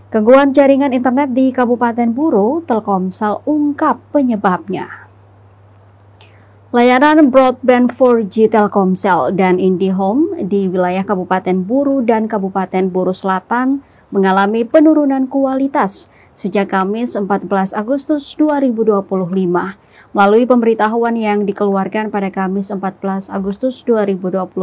Gangguan jaringan internet di Kabupaten Buru, Telkomsel ungkap penyebabnya. Layanan broadband 4G Telkomsel dan IndiHome di wilayah Kabupaten Buru dan Kabupaten Buru Selatan mengalami penurunan kualitas sejak Kamis 14 Agustus 2025. Melalui pemberitahuan yang dikeluarkan pada Kamis 14 Agustus 2025,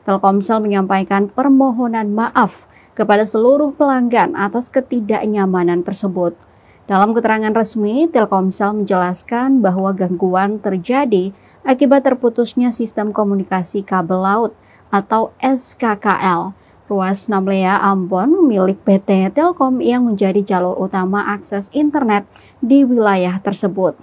Telkomsel menyampaikan permohonan maaf kepada seluruh pelanggan atas ketidaknyamanan tersebut. Dalam keterangan resmi, Telkomsel menjelaskan bahwa gangguan terjadi akibat terputusnya sistem komunikasi kabel laut atau SKKL ruas Namlea Ambon milik PT Telkom yang menjadi jalur utama akses internet di wilayah tersebut.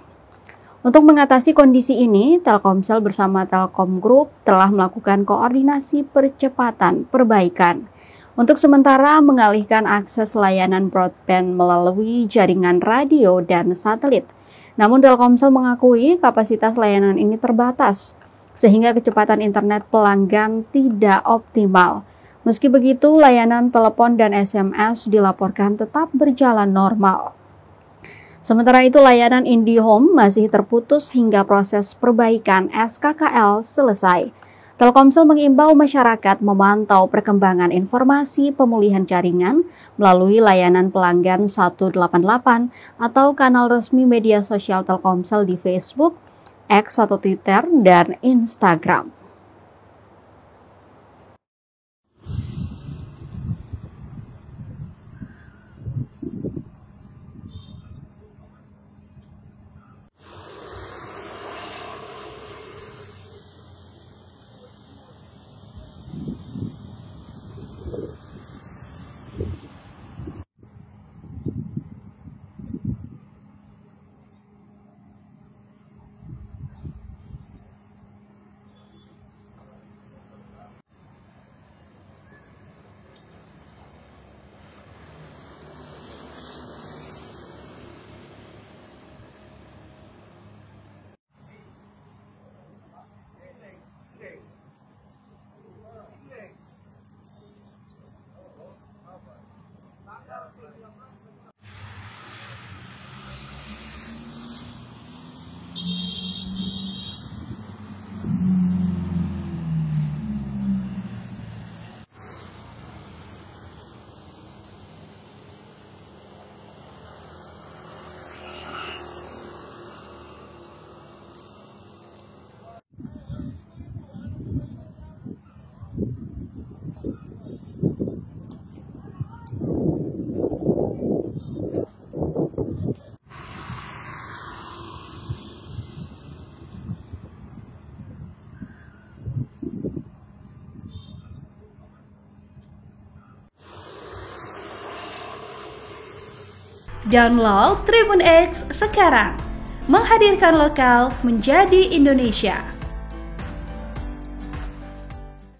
Untuk mengatasi kondisi ini, Telkomsel bersama Telkom Group telah melakukan koordinasi percepatan perbaikan untuk sementara mengalihkan akses layanan broadband melalui jaringan radio dan satelit. Namun Telkomsel mengakui kapasitas layanan ini terbatas, sehingga kecepatan internet pelanggan tidak optimal. Meski begitu, layanan telepon dan SMS dilaporkan tetap berjalan normal. Sementara itu, layanan IndiHome masih terputus hingga proses perbaikan SKKL selesai. Telkomsel mengimbau masyarakat memantau perkembangan informasi pemulihan jaringan melalui layanan pelanggan 188 atau kanal resmi media sosial Telkomsel di Facebook, X atau Twitter, dan Instagram. Download Tribun X sekarang, menghadirkan lokal menjadi Indonesia.